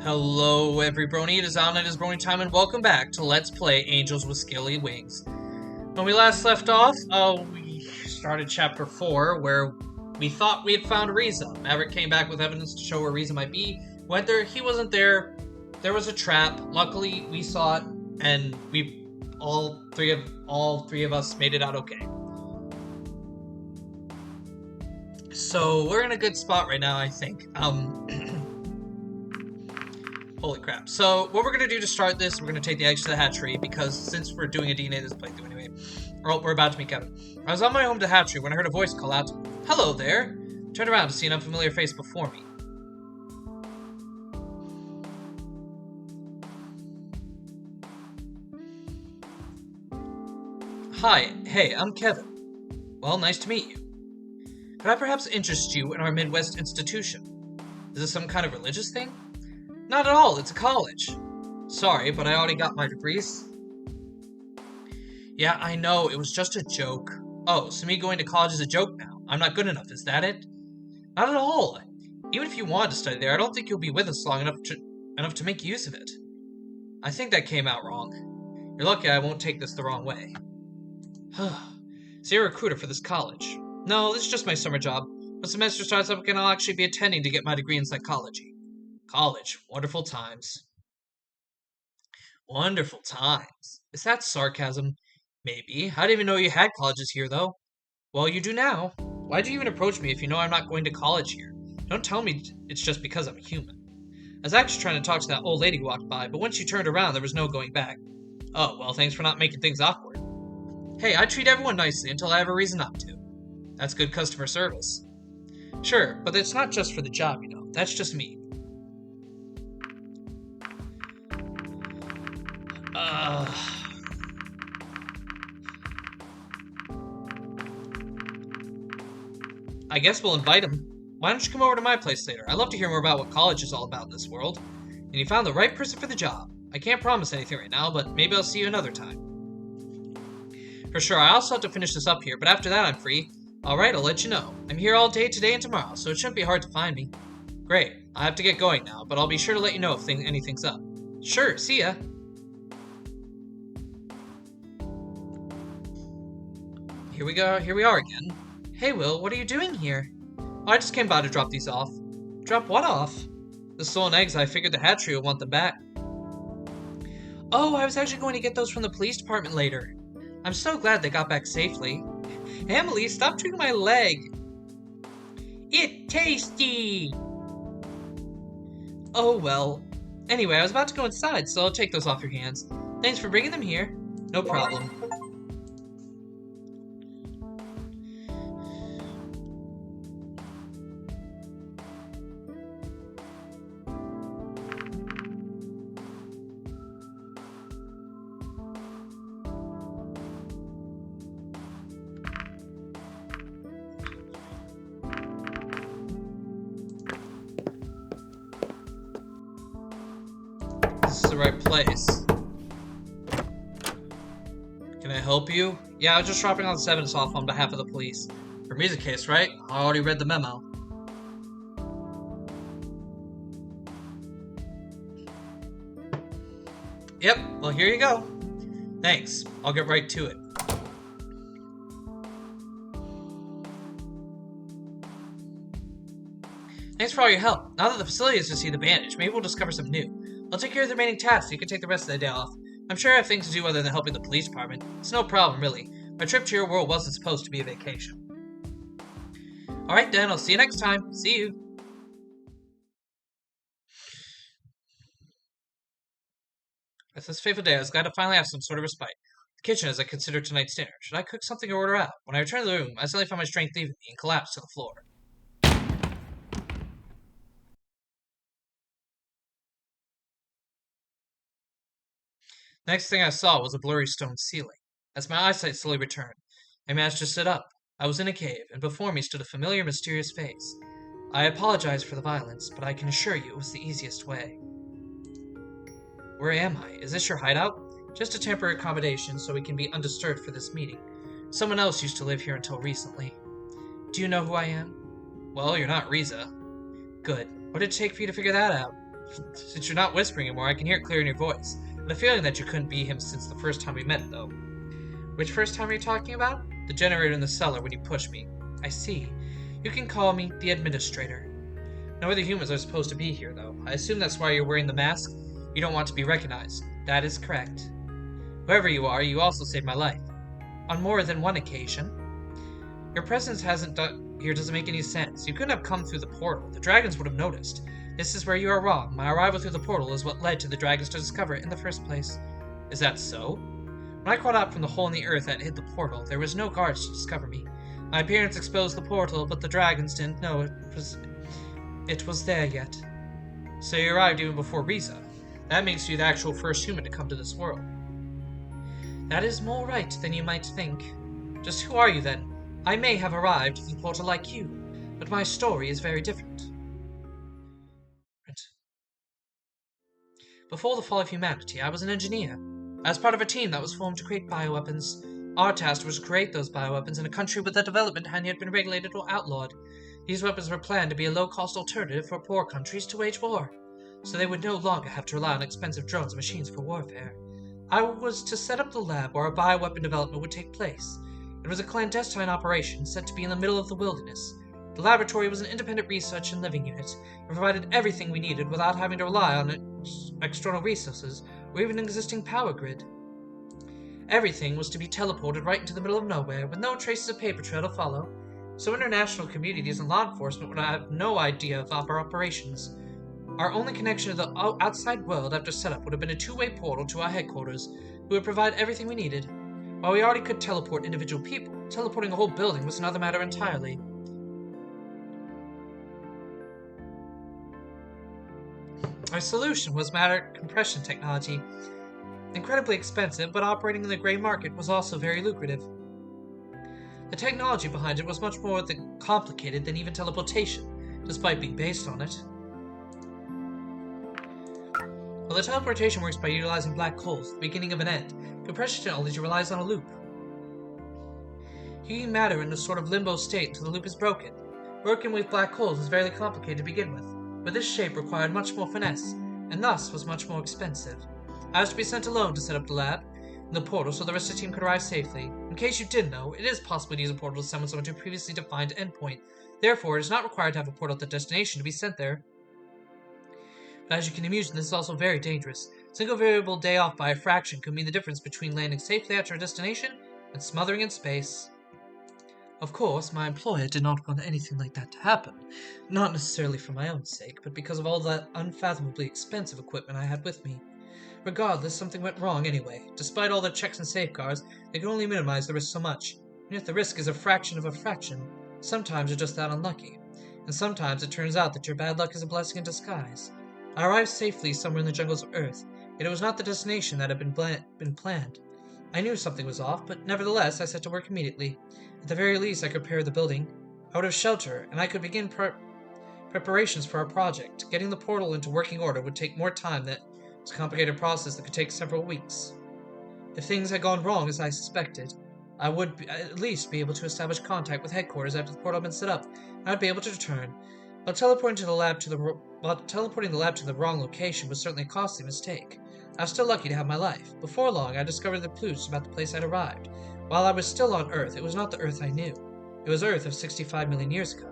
Hello everybrony, it is on, it is brony time, and welcome back to Let's Play Angels with Scaly Wings. When we last left off, we started chapter 4, where we thought we had found Riza. Maverick came back with evidence to show where Riza might be. Went there, he wasn't there. There was a trap. Luckily, we saw it, and all three of us made it out okay. So, we're in a good spot right now, I think. Holy crap. So, what we're going to do to start this, we're going to take the eggs to the hatchery, because since we're doing a DNA this playthrough anyway, or we're about to meet Kevin. I was on my way home to hatchery when I heard a voice call out to me. Hello there! Turned around to see an unfamiliar face before me. Hi, hey, I'm Kevin. Well, nice to meet you. Could I perhaps interest you in our Midwest institution? Is this some kind of religious thing? Not at all, it's a college. Sorry, but I already got my degrees. Yeah, I know, it was just a joke. Oh, so me going to college is a joke now? I'm not good enough, is that it? Not at all. Even if you wanted to study there, I don't think you'll be with us long enough to make use of it. I think that came out wrong. You're lucky I won't take this the wrong way. So you're a recruiter for this college. No, this is just my summer job. When semester starts up again, I'll actually be attending to get my degree in psychology. College. Wonderful times. Wonderful times. Is that sarcasm? Maybe. I didn't even know you had colleges here, though. Well, you do now. Why'd you even approach me if you know I'm not going to college here? Don't tell me it's just because I'm a human. I was actually trying to talk to that old lady who walked by, but when she turned around, there was no going back. Oh, well, thanks for not making things awkward. Hey, I treat everyone nicely until I have a reason not to. That's good customer service. Sure, but it's not just for the job, you know. That's just me. I guess we'll invite him. Why don't you come over to my place later? I'd love to hear more about what college is all about in this world. And you found the right person for the job. I can't promise anything right now, but maybe I'll see you another time. For sure, I also have to finish this up here, but after that I'm free. Alright, I'll let you know. I'm here all day today and tomorrow, so it shouldn't be hard to find me. Great, I have to get going now, but I'll be sure to let you know if anything's up. Sure, see ya. Here we are again. Hey Will, what are you doing here? Oh, I just came by to drop these off. Drop what off? The stolen eggs, I figured the hatchery would want them back. Oh, I was actually going to get those from the police department later. I'm so glad they got back safely. Emily, stop chewing my leg. It's tasty! Oh well. Anyway, I was about to go inside, so I'll take those off your hands. Thanks for bringing them here. No problem. This is the right place. Can I help you? Yeah, I was just dropping on 7's off on behalf of the police. For me's a case, right? I already read the memo. Yep, well here you go. Thanks, I'll get right to it. Thanks for all your help. Now that the facility has received the bandage, maybe we'll discover some new. I'll take care of the remaining tasks so you can take the rest of the day off. I'm sure I have things to do other than helping the police department. It's no problem, really. My trip to your world wasn't supposed to be a vacation. Alright then, I'll see you next time. See you. It's this fateful day, I was glad to finally have some sort of respite. The kitchen is I consider tonight's dinner. Should I cook something or order out? When I returned to the room, I suddenly found my strength leaving me and collapsed to the floor. Next thing I saw was a blurry stone ceiling. As my eyesight slowly returned, I managed to sit up. I was in a cave, and before me stood a familiar, mysterious face. I apologize for the violence, but I can assure you it was the easiest way. Where am I? Is this your hideout? Just a temporary accommodation so we can be undisturbed for this meeting. Someone else used to live here until recently. Do you know who I am? Well, you're not Riza. Good. What did it take for you to figure that out? Since you're not whispering anymore, I can hear it clear in your voice. And the feeling that you couldn't be him since the first time we met, though. Which first time are you talking about? The generator in the cellar when you pushed me. I see. You can call me the Administrator. No other humans are supposed to be here, though. I assume that's why you're wearing the mask. You don't want to be recognized. That is correct. Whoever you are, you also saved my life. On more than one occasion. Your presence here doesn't make any sense. You couldn't have come through the portal. The dragons would have noticed. This is where you are wrong. My arrival through the portal is what led to the dragons to discover it in the first place. Is that so? When I crawled out from the hole in the earth that hid the portal, there was no guards to discover me. My appearance exposed the portal, but the dragons didn't know it was there yet. So you arrived even before Riza. That makes you the actual first human to come to this world. That is more right than you might think. Just who are you then? I may have arrived through the portal like you, but my story is very different. Before the fall of humanity, I was an engineer. I was part of a team that was formed to create bioweapons. Our task was to create those bioweapons in a country where their development hadn't yet been regulated or outlawed. These weapons were planned to be a low-cost alternative for poor countries to wage war, so they would no longer have to rely on expensive drones and machines for warfare. I was to set up the lab where our bioweapon development would take place. It was a clandestine operation set to be in the middle of the wilderness. The laboratory was an independent research and living unit, and provided everything we needed without having to rely on external resources or even an existing power grid. Everything was to be teleported right into the middle of nowhere, with no traces of paper trail to follow, so international communities and law enforcement would have no idea of our operations. Our only connection to the outside world after setup would have been a two-way portal to our headquarters, who would provide everything we needed. While we already could teleport individual people, teleporting a whole building was another matter entirely. Our solution was matter compression technology. Incredibly expensive, but operating in the gray market was also very lucrative. The technology behind it was much more complicated than even teleportation, despite being based on it. While the teleportation works by utilizing black holes, the beginning of an end, compression technology relies on a loop. Heating matter in a sort of limbo state until the loop is broken. Working with black holes was very complicated to begin with, but this shape required much more finesse, and thus was much more expensive. I was to be sent alone to set up the lab in the portal so the rest of the team could arrive safely. In case you didn't know, it is possible to use a portal to summon someone to a previously defined endpoint. Therefore, it is not required to have a portal at the destination to be sent there. But as you can imagine, this is also very dangerous. A single variable day off by a fraction could mean the difference between landing safely at your destination and smothering in space. Of course, my employer did not want anything like that to happen. Not necessarily for my own sake, but because of all that unfathomably expensive equipment I had with me. Regardless, something went wrong anyway. Despite all the checks and safeguards, they can only minimize the risk so much. And if the risk is a fraction of a fraction, sometimes you're just that unlucky. And sometimes it turns out that your bad luck is a blessing in disguise. I arrived safely somewhere in the jungles of Earth, yet it was not the destination that had been planned. I knew something was off, but nevertheless I set to work immediately. At the very least, I could prepare the building. I would have shelter, and I could begin preparations for our project. Getting the portal into working order would take more time. That was a complicated process that could take several weeks. If things had gone wrong as I suspected, I would at least be able to establish contact with headquarters after the portal had been set up, and I'd be able to return. While teleporting the lab to the wrong location was certainly a costly mistake, I was still lucky to have my life. Before long, I discovered the clues about the place I'd arrived. While I was still on Earth, it was not the Earth I knew. It was Earth of 65 million years ago.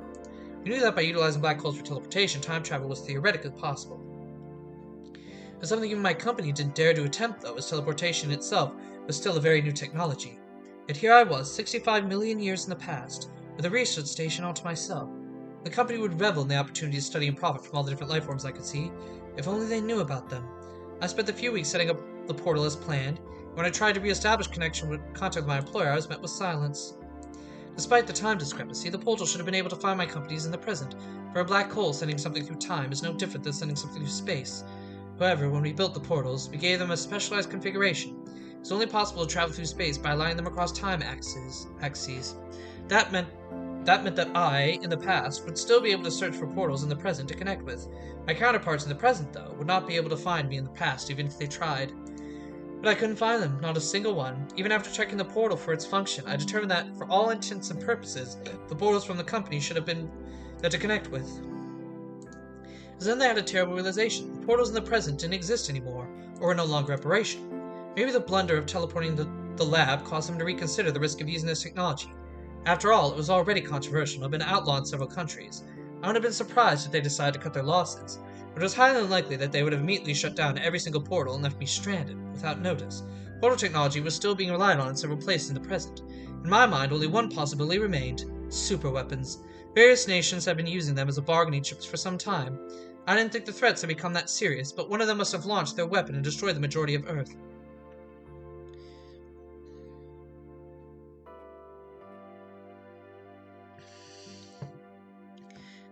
We knew that by utilizing black holes for teleportation, time travel was theoretically possible. But something even my company didn't dare to attempt, though, as teleportation itself was still a very new technology. Yet here I was, 65 million years in the past, with a research station all to myself. The company would revel in the opportunity to study and profit from all the different life forms I could see, if only they knew about them. I spent the few weeks setting up the portal as planned. When I tried to re-establish contact with my employer, I was met with silence. Despite the time discrepancy, the portal should have been able to find my companies in the present, for a black hole sending something through time is no different than sending something through space. However, when we built the portals, we gave them a specialized configuration. It was only possible to travel through space by aligning them across time axes. That meant that I, in the past, would still be able to search for portals in the present to connect with. My counterparts in the present, though, would not be able to find me in the past, even if they tried. But I couldn't find them, not a single one. Even after checking the portal for its function, I determined that, for all intents and purposes, the portals from the company should have been there to connect with. But then they had a terrible realization. The portals in the present didn't exist anymore, or were no longer operation. Maybe the blunder of teleporting the lab caused them to reconsider the risk of using this technology. After all, it was already controversial and had been outlawed in several countries. I would have been surprised if they decided to cut their losses, but it was highly unlikely that they would have immediately shut down every single portal and left me stranded, without notice. Portal technology was still being relied on in several places in the present. In my mind, only one possibility remained: superweapons. Various nations have been using them as a bargaining chips for some time. I didn't think the threats had become that serious, but one of them must have launched their weapon and destroyed the majority of Earth.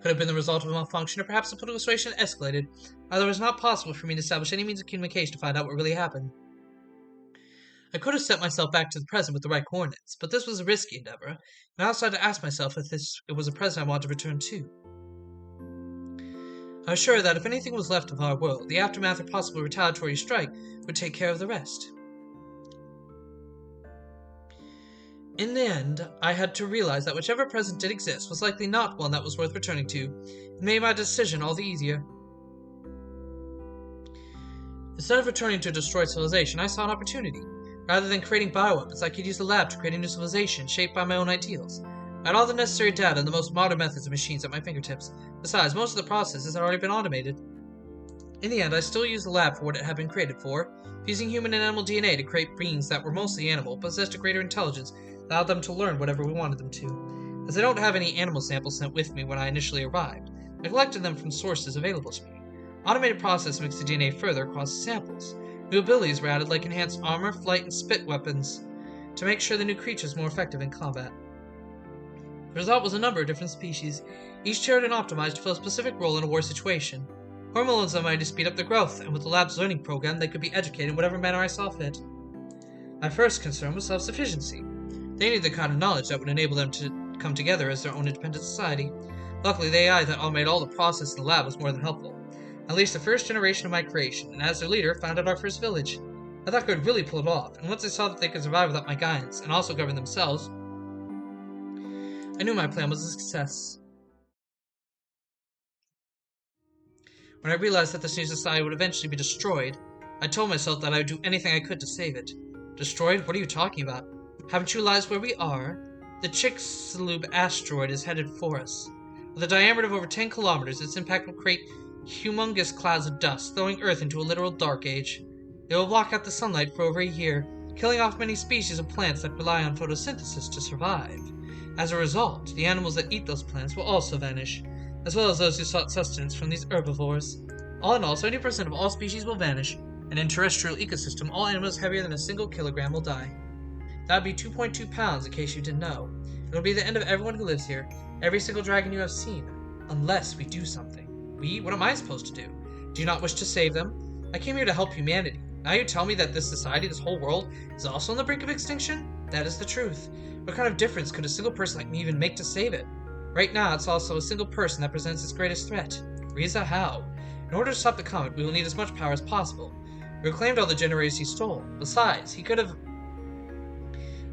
Could have been the result of a malfunction, or perhaps the political situation escalated. Either it was not possible for me to establish any means of communication to find out what really happened. I could have sent myself back to the present with the right coordinates, but this was a risky endeavor, and I also had to ask myself if it was a present I wanted to return to. I was sure that if anything was left of our world, the aftermath of a possible retaliatory strike would take care of the rest. In the end, I had to realize that whichever present did exist was likely not one that was worth returning to. It made my decision all the easier. Instead of returning to a destroyed civilization, I saw an opportunity. Rather than creating bioweapons, I could use the lab to create a new civilization shaped by my own ideals. I had all the necessary data and the most modern methods and machines at my fingertips. Besides, most of the processes had already been automated. In the end, I still used the lab for what it had been created for, fusing human and animal DNA to create beings that were mostly animal, but possessed a greater intelligence that allowed them to learn whatever we wanted them to. As I don't have any animal samples sent with me when I initially arrived, I collected them from sources available to me. Automated process mixed the DNA further across the samples. New abilities were added like enhanced armor, flight, and spit weapons to make sure the new creatures were more effective in combat. The result was a number of different species, each tailored and optimized to fill a specific role in a war situation. Hormones them to speed up their growth, and with the lab's learning program, they could be educated in whatever manner I saw fit. My first concern was self-sufficiency. They needed the kind of knowledge that would enable them to come together as their own independent society. Luckily, the AI that automated all the process in the lab was more than helpful. At least the first generation of my creation, and as their leader, founded our first village. I thought I could really pull it off, and once I saw that they could survive without my guidance, and also govern themselves, I knew my plan was a success. When I realized that this new society would eventually be destroyed, I told myself that I would do anything I could to save it. Destroyed? What are you talking about? Haven't you realized where we are? The Chicxulub asteroid is headed for us. With a diameter of over 10 kilometers, its impact will create humongous clouds of dust, throwing Earth into a literal dark age. It will block out the sunlight for over a year, killing off many species of plants that rely on photosynthesis to survive. As a result, the animals that eat those plants will also vanish, as well as those who sought sustenance from these herbivores. All in all, 70% of all species will vanish, and in terrestrial ecosystem, all animals heavier than a single kilogram will die. That would be 2.2 pounds, in case you didn't know. It'll be the end of everyone who lives here, every single dragon you have seen, unless we do something. We? What am I supposed to do? Do you not wish to save them? I came here to help humanity. Now you tell me that this society, this whole world, is also on the brink of extinction? That is the truth. What kind of difference could a single person like me even make to save it? Right now, it's also a single person that presents its greatest threat. Riza, how? In order to stop the comet, we will need as much power as possible. We reclaimed all the generators he stole. Besides, how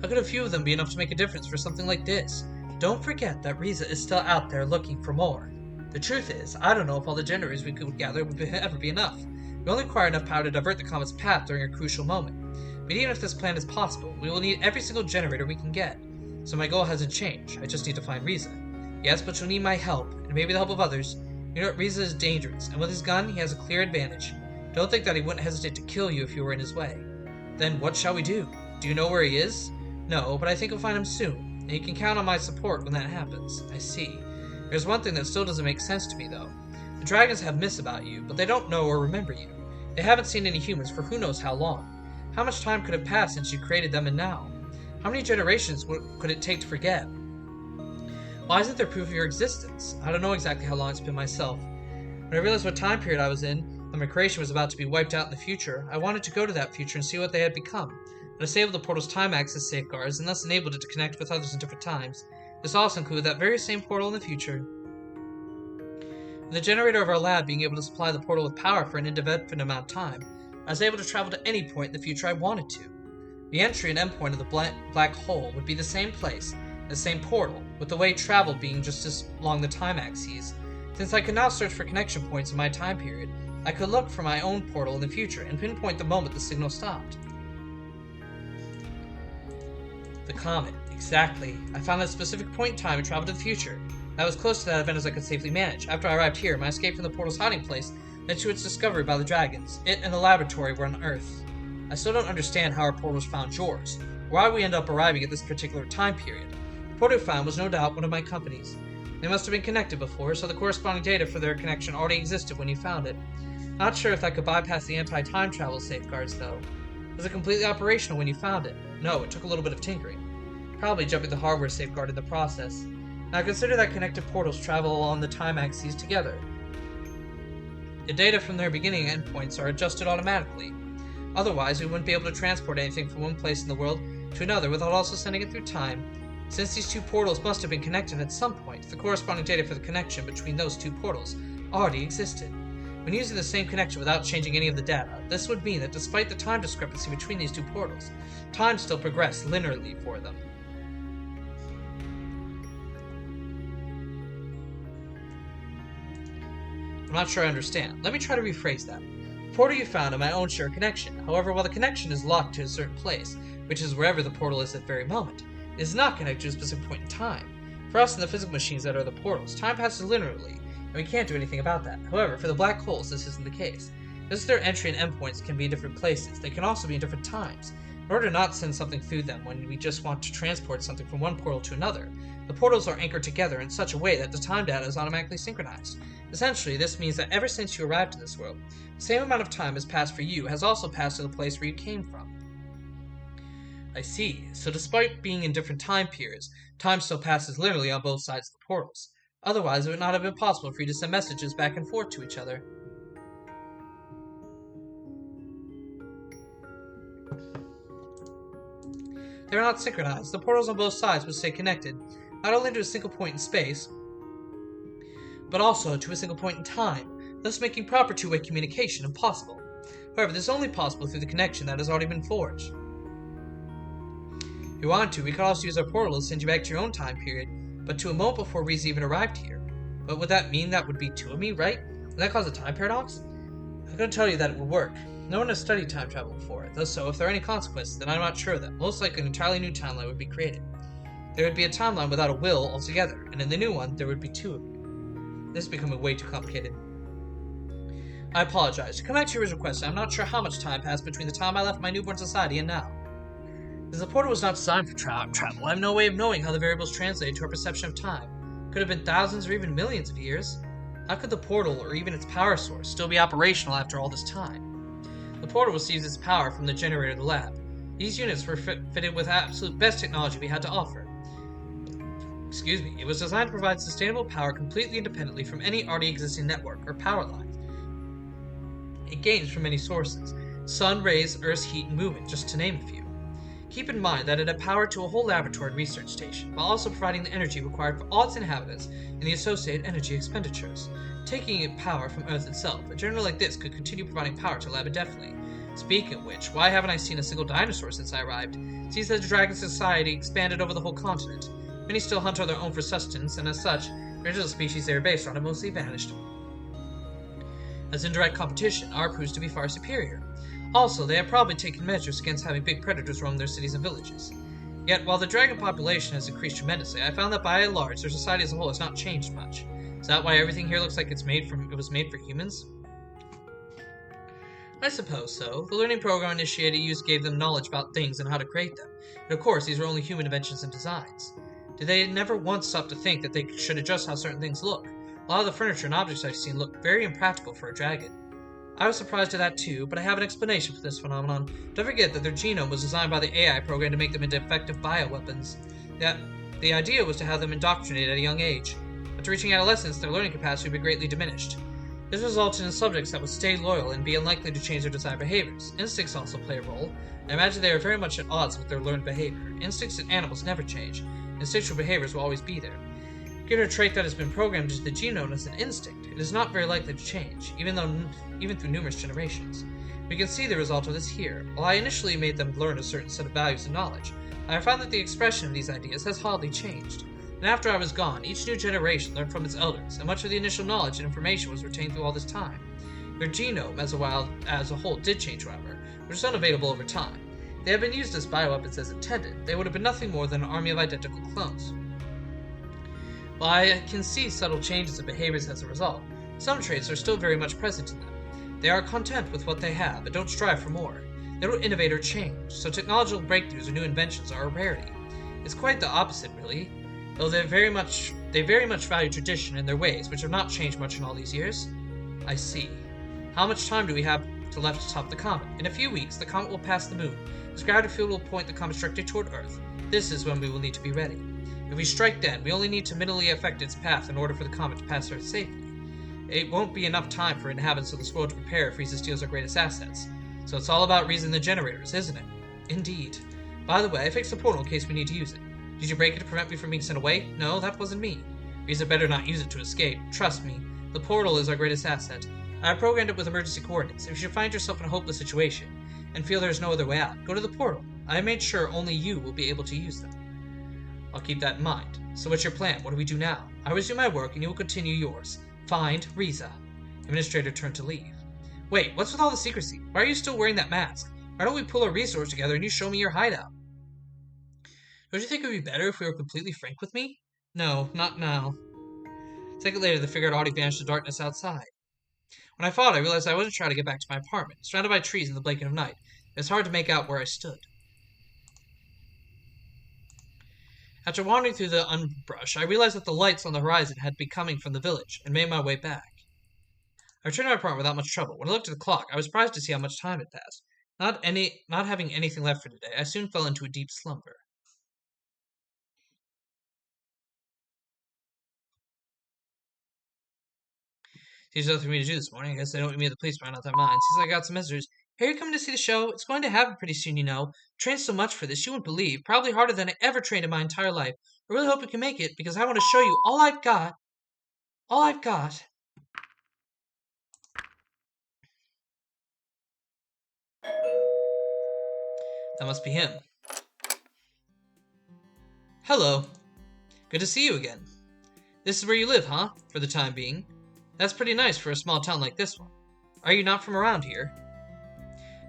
could a few of them be enough to make a difference for something like this? Don't forget that Riza is still out there looking for more. The truth is, I don't know if all the generators we could gather would ever be enough. We only require enough power to divert the comet's path during a crucial moment. But even if this plan is possible, we will need every single generator we can get. So my goal hasn't changed, I just need to find Riza. Yes, but you'll need my help, and maybe the help of others. You know what, Riza is dangerous, and with his gun, he has a clear advantage. Don't think that he wouldn't hesitate to kill you if you were in his way. Then what shall we do? Do you know where he is? No, but I think we'll find him soon, and you can count on my support when that happens. I see. There's one thing that still doesn't make sense to me, though. The dragons have myths about you, but they don't know or remember you. They haven't seen any humans for who knows how long. How much time could have passed since you created them and now? How many generations could it take to forget? Why isn't there proof of your existence? I don't know exactly how long it's been myself. When I realized what time period I was in, and my creation was about to be wiped out in the future, I wanted to go to that future and see what they had become. I disabled the portal's time access safeguards and thus enabled it to connect with others in different times. This also included that very same portal in the future. With the generator of our lab being able to supply the portal with power for an indefinite amount of time, I was able to travel to any point in the future I wanted to. The entry and endpoint of the black hole would be the same place, the same portal, with the way traveled being just as along the time axes. Since I could now search for connection points in my time period, I could look for my own portal in the future and pinpoint the moment the signal stopped. The comet. Exactly. I found that specific point in time and traveled to the future. I was close to that event as I could safely manage. After I arrived here, my escape from the portal's hiding place led to its discovery by the dragons. It and the laboratory were on Earth. I still don't understand how our portals found yours, or why we end up arriving at this particular time period. The portal found was no doubt one of my companies. They must have been connected before, so the corresponding data for their connection already existed when you found it. Not sure if that could bypass the anti-time travel safeguards, though. Was it completely operational when you found it? No, it took a little bit of tinkering. Probably jumping the hardware safeguard in the process. Now consider that connected portals travel along the time axes together. The data from their beginning endpoints are adjusted automatically. Otherwise, we wouldn't be able to transport anything from one place in the world to another without also sending it through time. Since these two portals must have been connected at some point, the corresponding data for the connection between those two portals already existed. When using the same connection without changing any of the data, this would mean that despite the time discrepancy between these two portals, time still progressed linearly for them. I'm not sure I understand. Let me try to rephrase that. The portal you found and my own share a connection. However, while the connection is locked to a certain place, which is wherever the portal is at the very moment, it is not connected to a specific point in time. For us and the physical machines that are the portals, time passes linearly, and we can't do anything about that. However, for the black holes, this isn't the case. Just their entry and endpoints can be in different places. They can also be in different times. In order to not send something through them when we just want to transport something from one portal to another, the portals are anchored together in such a way that the time data is automatically synchronized. Essentially, this means that ever since you arrived in this world, the same amount of time has passed for you has also passed to the place where you came from. I see. So despite being in different time periods, time still passes linearly on both sides of the portals. Otherwise, it would not have been possible for you to send messages back and forth to each other. They are not synchronized. The portals on both sides would stay connected, not only to a single point in space, but also to a single point in time, thus making proper two-way communication impossible. However, this is only possible through the connection that has already been forged. If you want to, we could also use our portal to send you back to your own time period, but to a moment before Reese even arrived here. But would that mean that would be two of me, right? Would that cause a time paradox? I'm going to tell you that it would work. No one has studied time travel before, thus so if there are any consequences, then I'm not sure of them. Most likely an entirely new timeline would be created. There would be a timeline without a will altogether, and in the new one, there would be two of you. This is becoming way too complicated. I apologize. To come back to your original question, I'm not sure how much time passed between the time I left my newborn society and now. As the portal was not designed for travel, I have no way of knowing how the variables translate to our perception of time. Could have been thousands or even millions of years. How could the portal, or even its power source, still be operational after all this time? The portal receives its power from the generator of the lab. These units were fitted with absolute best technology we had to offer. It was designed to provide sustainable power completely independently from any already existing network or power line. It gains from many sources: sun, rays, Earth's heat, and movement, just to name a few. Keep in mind that it had power to a whole laboratory and research station, while also providing the energy required for all its inhabitants and the associated energy expenditures. Taking it power from Earth itself, a generator like this could continue providing power to the lab indefinitely. Speaking of which, why haven't I seen a single dinosaur since I arrived? It seems that the dragon society expanded over the whole continent. Many still hunt on their own for sustenance, and as such, the original species they are based on have mostly vanished. As indirect competition, ours proves to be far superior. Also, they have probably taken measures against having big predators roam their cities and villages. Yet, while the dragon population has increased tremendously, I found that by and large, their society as a whole has not changed much. Is that why everything here looks like it was made for humans? I suppose so. The learning program initiated use gave them knowledge about things and how to create them. And of course, these were only human inventions and designs. Did they never once stop to think that they should adjust how certain things look? A lot of the furniture and objects I've seen look very impractical for a dragon. I was surprised at that too, but I have an explanation for this phenomenon. Don't forget that their genome was designed by the AI program to make them into effective bioweapons. The idea was to have them indoctrinated at a young age. After reaching adolescence, their learning capacity would be greatly diminished. This resulted in subjects that would stay loyal and be unlikely to change their desired behaviors. Instincts also play a role. I imagine they are very much at odds with their learned behavior. Instincts in animals never change. Instinctual behaviors will always be there. Given a trait that has been programmed into the genome as an instinct, it is not very likely to change, even through numerous generations. We can see the result of this here. While I initially made them learn a certain set of values and knowledge, I have found that the expression of these ideas has hardly changed. And after I was gone, each new generation learned from its elders, and much of the initial knowledge and information was retained through all this time. Their genome as a whole did change, however, which is unavailable over time. If they had been used as bioweapons as intended, they would have been nothing more than an army of identical clones. While I can see subtle changes in behaviors as a result, some traits are still very much present in them. They are content with what they have and don't strive for more. They don't innovate or change, so technological breakthroughs or new inventions are a rarity. It's quite the opposite, really, though they very much value tradition and their ways, which have not changed much in all these years. I see. How much time do we have left to top the comet? In a few weeks, the comet will pass the moon. Its gravity field will point the comet directly toward Earth. This is when we will need to be ready. If we strike then, we only need to minimally affect its path in order for the comet to pass Earth safely. It won't be enough time for inhabitants of this world to prepare if Riza steals our greatest assets. So it's all about reason the generators, isn't it? Indeed. By the way, I fixed the portal in case we need to use it. Did you break it to prevent me from being sent away? No, that wasn't me. Riza better not use it to escape. Trust me, the portal is our greatest asset. I have programmed it with emergency coordinates. If you should find yourself in a hopeless situation and feel there is no other way out, go to the portal. I have made sure only you will be able to use them. I'll keep that in mind. So what's your plan? What do we do now? I resume my work and you will continue yours. Find Riza. Administrator turned to leave. Wait, what's with all the secrecy? Why are you still wearing that mask? Why don't we pull our resources together and you show me your hideout? Don't you think it would be better if we were completely frank with me? No, not now. A second later, the figure had already vanished in the darkness outside. When I fought, I realized I wasn't trying to get back to my apartment. Surrounded by trees in the blanket of night, it was hard to make out where I stood. After wandering through the underbrush, I realized that the lights on the horizon had been coming from the village, and made my way back. I returned to my apartment without much trouble. When I looked at the clock, I was surprised to see how much time had passed. Not having anything left for today, I soon fell into a deep slumber. There's nothing for me to do this morning. I guess they don't want me at the police department out their minds. Seems like I got some messages. Hey, you coming to see the show? It's going to happen pretty soon, you know. Trained so much for this, you wouldn't believe. Probably harder than I ever trained in my entire life. I really hope you can make it, because I want to show you all I've got. All I've got. That must be him. Hello. Good to see you again. This is where you live, huh? For the time being. That's pretty nice for a small town like this one. Are you not from around here?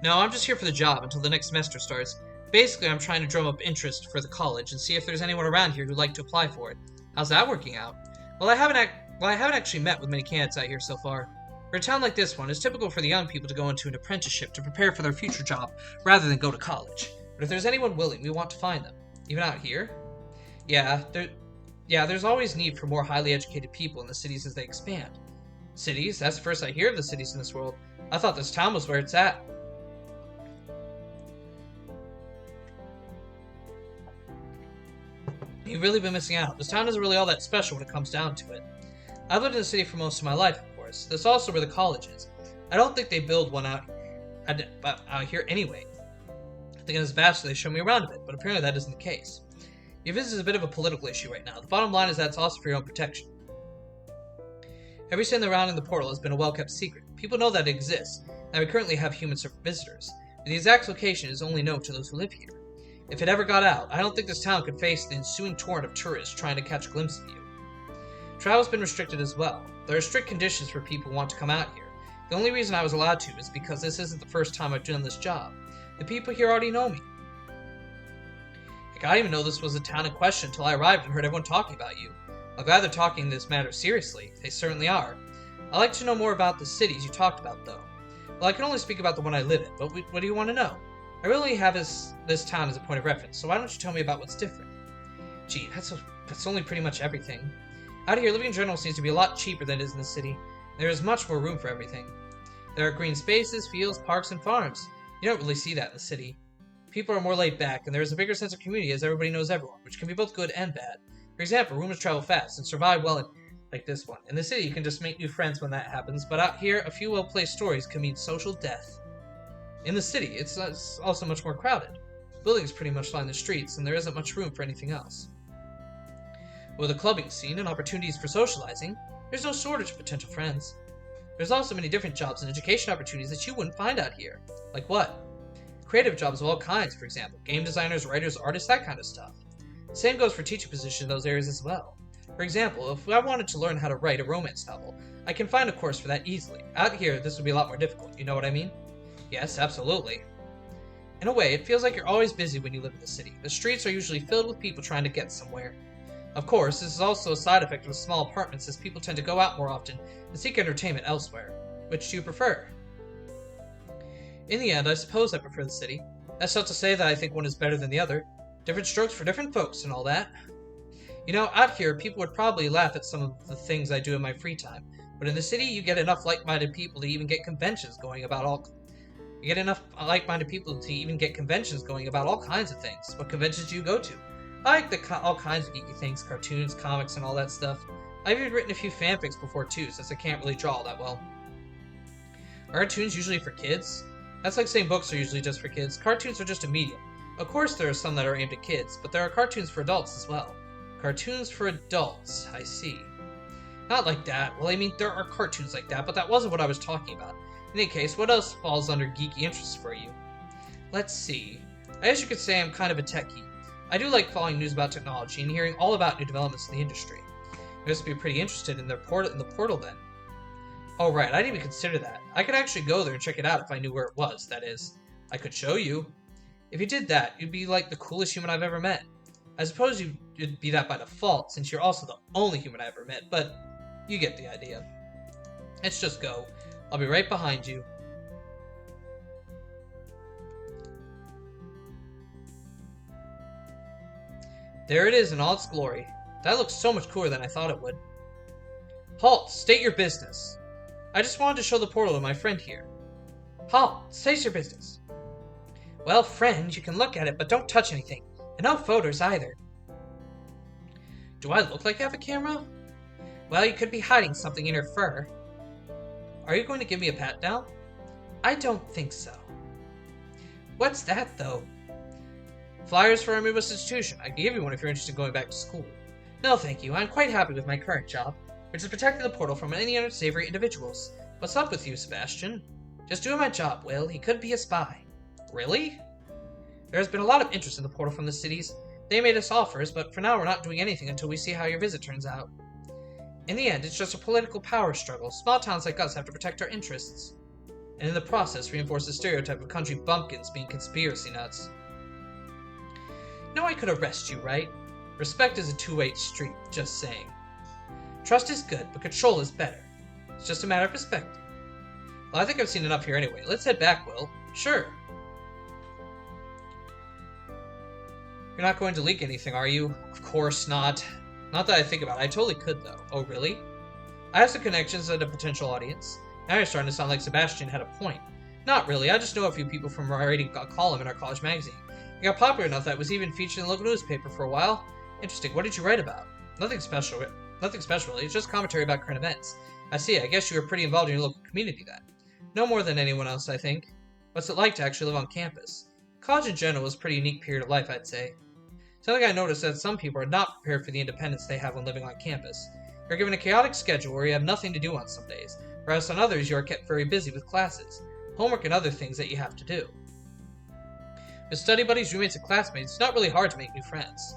No, I'm just here for the job until the next semester starts. Basically, I'm trying to drum up interest for the college and see if there's anyone around here who'd like to apply for it. How's that working out? Well, I haven't actually met with many candidates out here so far. For a town like this one, it's typical for the young people to go into an apprenticeship to prepare for their future job rather than go to college. But if there's anyone willing, we want to find them. Even out here? Yeah, there's always need for more highly educated people in the cities as they expand. Cities? That's the first I hear of the cities in this world. I thought this town was where it's at. You've really been missing out. This town isn't really all that special when it comes down to it. I've lived in the city for most of my life, of course. That's also where the college is. I don't think they build one out here anyway. I think in this bachelor they show me around a bit, but apparently that isn't the case. Your visit is a bit of a political issue right now. The bottom line is that it's also for your own protection. Every stand around in the portal has been a well-kept secret. People know that it exists, and we currently have human visitors, but the exact location is only known to those who live here. If it ever got out, I don't think this town could face the ensuing torrent of tourists trying to catch a glimpse of you. Travel's been restricted as well. There are strict conditions for people who want to come out here. The only reason I was allowed to is because this isn't the first time I've done this job. The people here already know me. Heck, I didn't even know this was a town in question until I arrived and heard everyone talking about you. I'm glad they're taking this matter seriously. They certainly are. I'd like to know more about the cities you talked about, though. Well, I can only speak about the one I live in, but what do you want to know? I really have this town as a point of reference, so why don't you tell me about what's different? Gee, that's only pretty much everything. Out here, living in general seems to be a lot cheaper than it is in the city. There is much more room for everything. There are green spaces, fields, parks, and farms. You don't really see that in the city. People are more laid back, and there is a bigger sense of community as everybody knows everyone, which can be both good and bad. For example, rumors travel fast and survive well like this one. In the city, you can just make new friends when that happens, but out here, a few well-placed stories can mean social death. In the city, it's also much more crowded. Buildings pretty much line the streets, and there isn't much room for anything else. With a clubbing scene and opportunities for socializing, there's no shortage of potential friends. There's also many different jobs and education opportunities that you wouldn't find out here. Like what? Creative jobs of all kinds, for example. Game designers, writers, artists, that kind of stuff. Same goes for teaching positions in those areas as well. For example, if I wanted to learn how to write a romance novel, I can find a course for that easily. Out here, this would be a lot more difficult, you know what I mean? Yes, absolutely. In a way, it feels like you're always busy when you live in the city. The streets are usually filled with people trying to get somewhere. Of course, this is also a side effect of small apartments as people tend to go out more often and seek entertainment elsewhere. Which do you prefer? In the end, I suppose I prefer the city. That's not to say that I think one is better than the other. Different strokes for different folks and all that. You know, out here, people would probably laugh at some of the things I do in my free time. But in the city, you get enough like-minded people to even get conventions going about all... You get enough like-minded people to even get conventions going about all kinds of things. What conventions do you go to? I like all kinds of geeky things, cartoons, comics, and all that stuff. I've even written a few fanfics before too, since I can't really draw all that well. Are cartoons usually for kids? That's like saying books are usually just for kids. Cartoons are just a medium. Of course there are some that are aimed at kids, but there are cartoons for adults as well. Cartoons for adults, I see. Not like that. Well, I mean, there are cartoons like that, but that wasn't what I was talking about. In any case, what else falls under geeky interests for you? Let's see. I guess you could say I'm kind of a techie. I do like following news about technology and hearing all about new developments in the industry. You must be pretty interested in the portal then. Oh right, I didn't even consider that. I could actually go there and check it out if I knew where it was, that is. I could show you. If you did that, you'd be like the coolest human I've ever met. I suppose you'd be that by default, since you're also the only human I ever met, but you get the idea. Let's just go. I'll be right behind you. There it is in all its glory. That looks so much cooler than I thought it would. Halt! State your business. I just wanted to show the portal to my friend here. Halt! State your business. Well, friend, you can look at it, but don't touch anything. And no photos either. Do I look like I have a camera? Well, you could be hiding something in your fur. Are you going to give me a pat down? I don't think so. What's that, though? Flyers for our newest institution. I can give you one if you're interested in going back to school. No, thank you. I'm quite happy with my current job, which is protecting the portal from any unsavory individuals. What's up with you, Sebastian? Just doing my job, Will. He could be a spy. Really? There has been a lot of interest in the portal from the cities. They made us offers, but for now we're not doing anything until we see how your visit turns out. In the end, it's just a political power struggle. Small towns like us have to protect our interests. And in the process, reinforce the stereotype of country bumpkins being conspiracy nuts. You know I could arrest you, right? Respect is a two-way street, just saying. Trust is good, but control is better. It's just a matter of perspective. Well, I think I've seen enough here anyway. Let's head back, Will. Sure. You're not going to leak anything, are you? Of course not. Not that I think about it. I totally could, though. Oh, really? I have some connections and a potential audience. Now you're starting to sound like Sebastian had a point. Not really. I just know a few people from writing a column in our college magazine. It got popular enough that it was even featured in the local newspaper for a while. Interesting. What did you write about? Nothing special. Nothing special, really. It's just commentary about current events. I see. I guess you were pretty involved in your local community then. No more than anyone else, I think. What's it like to actually live on campus? College in general was a pretty unique period of life, I'd say. Something I noticed that some people are not prepared for the independence they have when living on campus. You're given a chaotic schedule where you have nothing to do on some days, whereas on others you are kept very busy with classes, homework, and other things that you have to do. With study buddies, roommates, and classmates, it's not really hard to make new friends.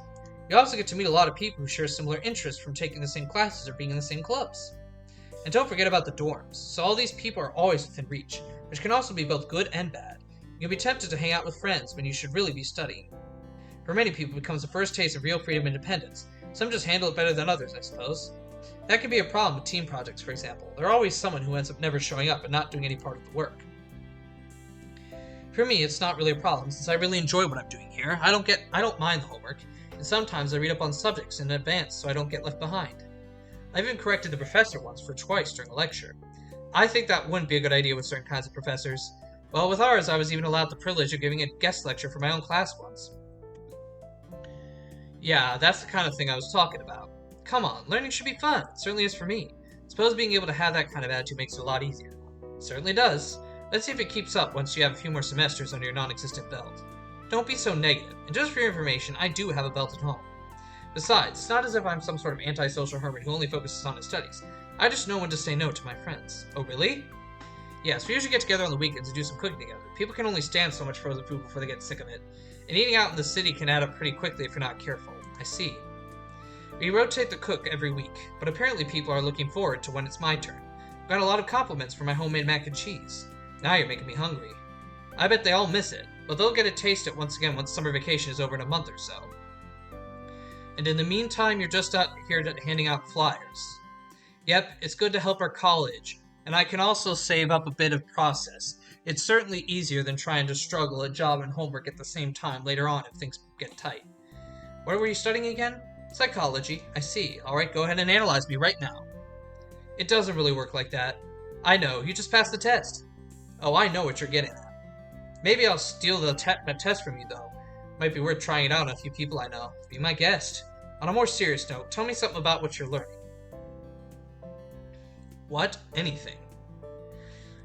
You also get to meet a lot of people who share similar interests from taking the same classes or being in the same clubs. And don't forget about the dorms, so all these people are always within reach, which can also be both good and bad. You can be tempted to hang out with friends when you should really be studying. For many people, it becomes the first taste of real freedom and independence. Some just handle it better than others, I suppose. That can be a problem with team projects, for example. There's always someone who ends up never showing up and not doing any part of the work. For me, it's not really a problem, since I really enjoy what I'm doing here. I don't mind the homework, and sometimes I read up on subjects in advance so I don't get left behind. I've even corrected the professor once for twice during a lecture. I think that wouldn't be a good idea with certain kinds of professors. Well, with ours, I was even allowed the privilege of giving a guest lecture for my own class once. Yeah, that's the kind of thing I was talking about. Come on, learning should be fun. It certainly is for me. I suppose being able to have that kind of attitude makes it a lot easier. It certainly does. Let's see if it keeps up once you have a few more semesters under your non-existent belt. Don't be so negative, and just for your information, I do have a belt at home. Besides, it's not as if I'm some sort of antisocial hermit who only focuses on his studies. I just know when to say no to my friends. Oh, really? Yes, we usually get together on the weekends and do some cooking together. People can only stand so much frozen food before they get sick of it, and eating out in the city can add up pretty quickly if you're not careful. I see. We rotate the cook every week, but apparently people are looking forward to when it's my turn. I've got a lot of compliments for my homemade mac and cheese. Now you're making me hungry. I bet they all miss it, but they'll get to taste it once again once summer vacation is over in a month or so. And in the meantime, you're just out here handing out flyers. Yep, it's good to help our college, and I can also save up a bit of process. It's certainly easier than trying to struggle a job and homework at the same time later on if things get tight. What were you studying again? Psychology. I see. Alright, go ahead and analyze me right now. It doesn't really work like that. I know, you just passed the test. Oh, I know what you're getting at. Maybe I'll steal the test from you, though. Might be worth trying it out on a few people I know. Be my guest. On a more serious note, tell me something about what you're learning. What? Anything.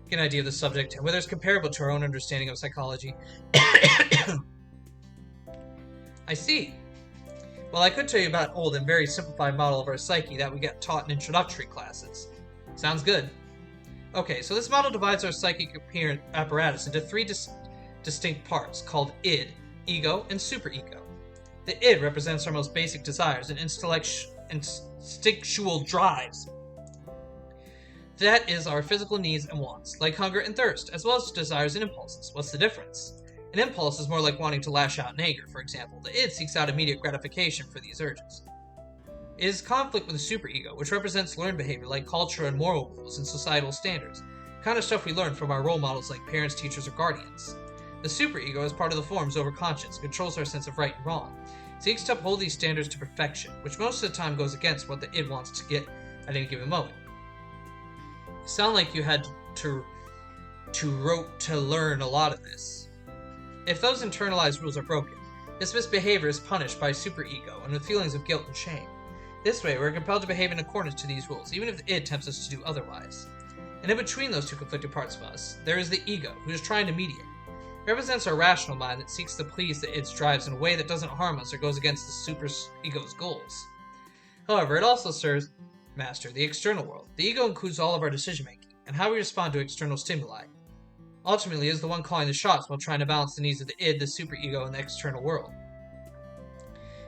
Get an idea of the subject and whether it's comparable to our own understanding of psychology. I see. Well, I could tell you about an old and very simplified model of our psyche that we get taught in introductory classes. Sounds good. Okay, so this model divides our psychic apparatus into three distinct parts called id, ego, and superego. The id represents our most basic desires and instinctual drives. That is our physical needs and wants, like hunger and thirst, as well as desires and impulses. What's the difference? An impulse is more like wanting to lash out in anger, for example. The id seeks out immediate gratification for these urges. It is conflict with the superego, which represents learned behavior like culture and moral rules and societal standards, the kind of stuff we learn from our role models like parents, teachers, or guardians. The superego is part of the form's overconscious and controls our sense of right and wrong. It seeks to uphold these standards to perfection, which most of the time goes against what the id wants to get at any given moment. You sound like you had to learn a lot of this. If those internalized rules are broken, this misbehavior is punished by superego and with feelings of guilt and shame. This way, we're compelled to behave in accordance to these rules, even if the id tempts us to do otherwise. And in between those two conflicting parts of us, there is the ego, who is trying to mediate. It represents our rational mind that seeks to please the id's drives in a way that doesn't harm us or goes against the superego's goals. However, it also serves master the external world. The ego includes all of our decision-making, and how we respond to external stimuli. Ultimately, is the one calling the shots while trying to balance the needs of the id, the superego, and the external world.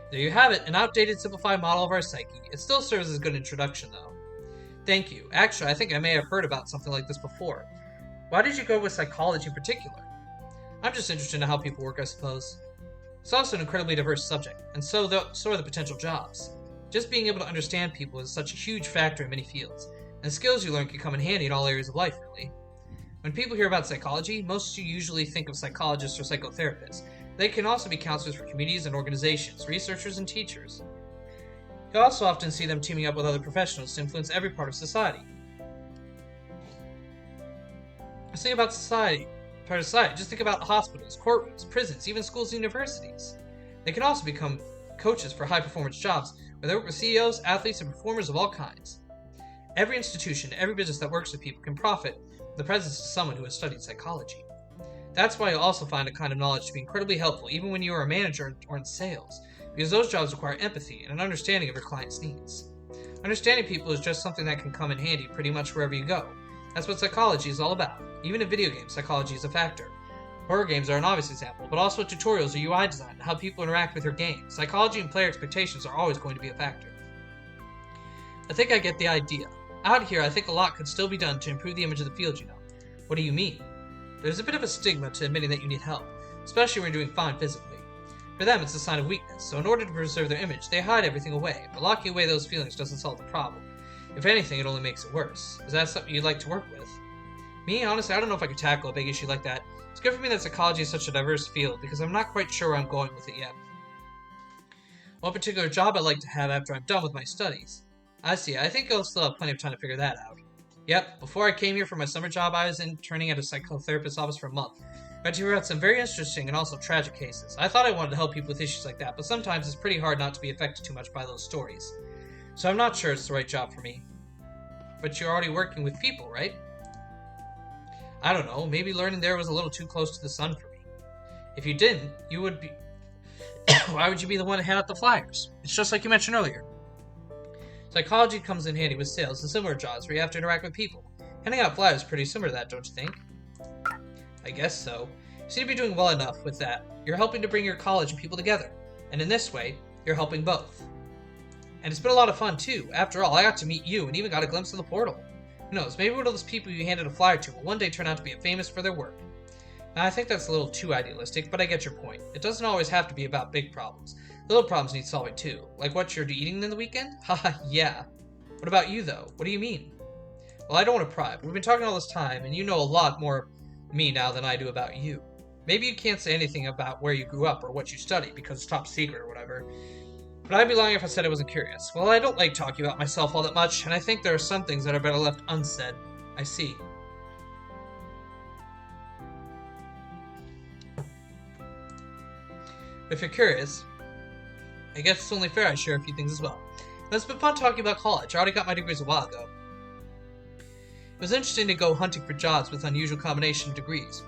There you have it, an outdated, simplified model of our psyche. It still serves as a good introduction, though. Thank you. Actually, I think I may have heard about something like this before. Why did you go with psychology in particular? I'm just interested in how people work, I suppose. It's also an incredibly diverse subject, and so are the potential jobs. Just being able to understand people is such a huge factor in many fields, and skills you learn can come in handy in all areas of life, really. When people hear about psychology, most usually think of psychologists or psychotherapists. They can also be counselors for communities and organizations, researchers and teachers. You also often see them teaming up with other professionals to influence every part of society. Just think about part of society. Just think about hospitals, courtrooms, prisons, even schools and universities. They can also become coaches for high-performance jobs, where they work with CEOs, athletes, and performers of all kinds. Every institution, every business that works with people can profit from the presence of someone who has studied psychology. That's why you'll also find a kind of knowledge to be incredibly helpful even when you are a manager or in sales, because those jobs require empathy and an understanding of your client's needs. Understanding people is just something that can come in handy pretty much wherever you go. That's what psychology is all about. Even in video games, psychology is a factor. Horror games are an obvious example, but also tutorials or UI design and how people interact with your game. Psychology and player expectations are always going to be a factor. I think I get the idea. Out here, I think a lot could still be done to improve the image of the field, you know. What do you mean? There's a bit of a stigma to admitting that you need help, especially when you're doing fine physically. For them, it's a sign of weakness, so in order to preserve their image, they hide everything away, but locking away those feelings doesn't solve the problem. If anything, it only makes it worse. Is that something you'd like to work with? Me, honestly, I don't know if I could tackle a big issue like that. It's good for me that psychology is such a diverse field, because I'm not quite sure where I'm going with it yet. What particular job I'd like to have after I'm done with my studies? I see, I think I'll still have plenty of time to figure that out. Yep, before I came here for my summer job, I was interning at a psychotherapist's office for a month. I got to hear about some very interesting and also tragic cases. I thought I wanted to help people with issues like that, but sometimes it's pretty hard not to be affected too much by those stories. So I'm not sure it's the right job for me. But you're already working with people, right? I don't know, maybe learning there was a little too close to the sun for me. If you didn't, you would be... Why would you be the one to hand out the flyers? It's just like you mentioned earlier. Psychology comes in handy with sales and similar jobs where you have to interact with people. Handing out flyers is pretty similar to that, don't you think? I guess so. You seem to be doing well enough with that. You're helping to bring your college and people together. And in this way, you're helping both. And it's been a lot of fun, too. After all, I got to meet you and even got a glimpse of the portal. Who knows, maybe one of those people you handed a flyer to will one day turn out to be famous for their work. Now, I think that's a little too idealistic, but I get your point. It doesn't always have to be about big problems. Little problems need solving, too. Like what you're eating in the weekend? Haha, yeah. What about you, though? What do you mean? Well, I don't want to pry, but we've been talking all this time, and you know a lot more me now than I do about you. Maybe you can't say anything about where you grew up or what you study, because it's top secret or whatever. But I'd be lying if I said I wasn't curious. Well, I don't like talking about myself all that much, and I think there are some things that are better left unsaid. I see. If you're curious, I guess it's only fair I share a few things as well. It's been fun talking about college. I already got my degrees a while ago. It was interesting to go hunting for jobs with unusual combination of degrees.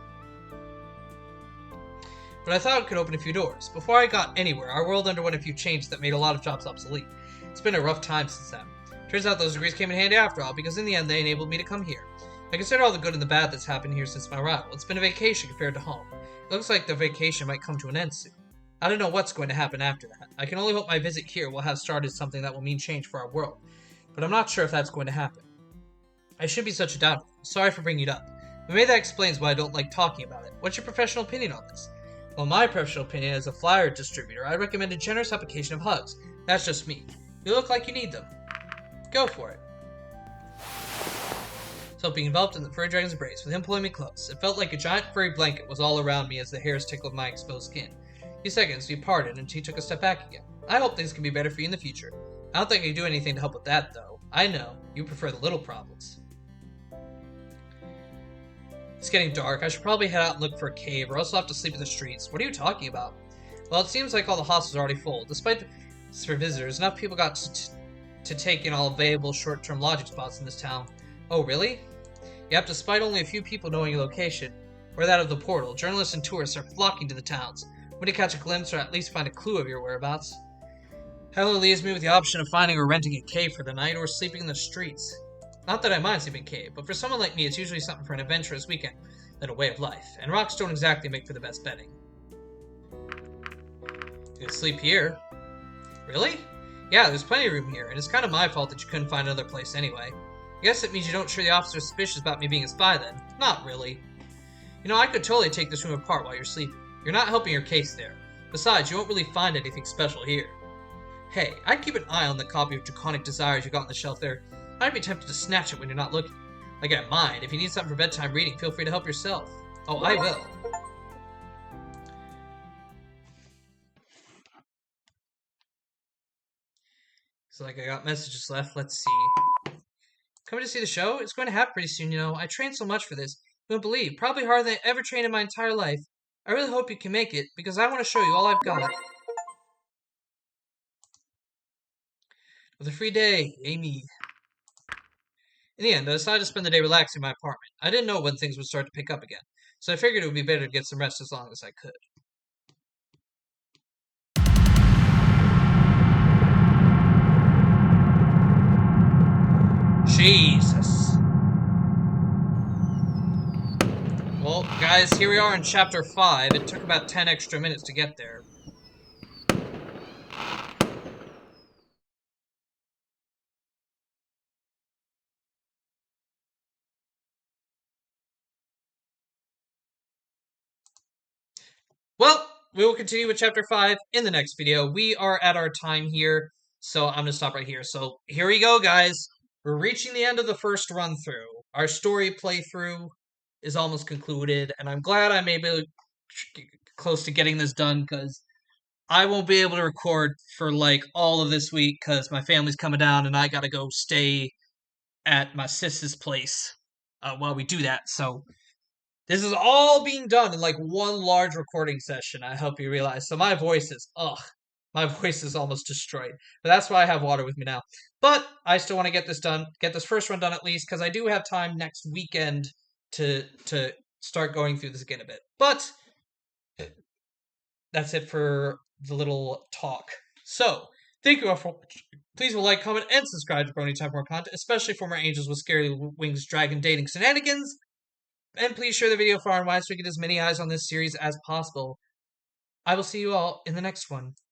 But I thought it could open a few doors. Before I got anywhere, our world underwent a few changes that made a lot of jobs obsolete. It's been a rough time since then. Turns out those degrees came in handy after all, because in the end they enabled me to come here. I consider all the good and the bad that's happened here since my arrival. It's been a vacation compared to home. It looks like the vacation might come to an end soon. I don't know what's going to happen after that. I can only hope my visit here will have started something that will mean change for our world. But I'm not sure if that's going to happen. I should be such a doubter. Sorry for bringing it up. But maybe that explains why I don't like talking about it. What's your professional opinion on this? Well, my professional opinion as a flyer distributor, I recommend a generous application of hugs. That's just me. You look like you need them. Go for it. So being enveloped in the furry dragon's embrace, with him pulling me close, it felt like a giant furry blanket was all around me as the hairs tickled my exposed skin. A few seconds, we parted, and he took a step back again. I hope things can be better for you in the future. I don't think I can do anything to help with that, though. I know. You prefer the little problems. It's getting dark. I should probably head out and look for a cave, or else I'll have to sleep in the streets. What are you talking about? Well, it seems like all the hostels are already full. Despite this for visitors, enough people got to take in all available short-term lodging spots in this town. Oh, really? Yep, despite only a few people knowing your location, or that of the portal, journalists and tourists are flocking to the towns, when to catch a glimpse or at least find a clue of your whereabouts. Hella leaves me with the option of finding or renting a cave for the night, or sleeping in the streets. Not that I mind sleeping in a cave, but for someone like me, it's usually something for an adventurous weekend than a way of life, and rocks don't exactly make for the best bedding. You could sleep here. Really? Yeah, there's plenty of room here, and it's kind of my fault that you couldn't find another place anyway. I guess it means you don't treat the officer suspicious about me being a spy then. Not really. You know, I could totally take this room apart while you're sleeping. You're not helping your case there. Besides, you won't really find anything special here. Hey, I'd keep an eye on the copy of Draconic Desires you got on the shelf there. I'd be tempted to snatch it when you're not looking. Like, I don't mind. If you need something for bedtime reading, feel free to help yourself. Oh, I will. So, like, I got messages left. Let's see. Coming to see the show? It's going to happen pretty soon, you know. I trained so much for this. You won't believe. Probably harder than I ever trained in my entire life. I really hope you can make it, because I want to show you all I've got. With a free day, Amy. In the end, I decided to spend the day relaxing in my apartment. I didn't know when things would start to pick up again, so I figured it would be better to get some rest as long as I could. Jesus. Well, guys, here we are in Chapter 5. It took about 10 extra minutes to get there. Well, we will continue with Chapter 5 in the next video. We are at our time here, so I'm going to stop right here. So, here we go, guys. We're reaching the end of the first run-through. Our story playthrough is almost concluded, and I'm glad I'm able close to getting this done, because I won't be able to record for, like, all of this week, because my family's coming down, and I gotta go stay at my sister's place while we do that, so this is all being done in, like, one large recording session, I hope you realize. So my voice is, my voice is almost destroyed. But that's why I have water with me now. But I still want to get this done, get this first run done at least, because I do have time next weekend to start going through this again a bit. But that's it for the little talk. So, thank you all for watching. Please like, comment, and subscribe to Brony Time for more content, especially for more Angels with Scary Wings Dragon dating shenanigans. And please share the video far and wide so we get as many eyes on this series as possible. I will see you all in the next one.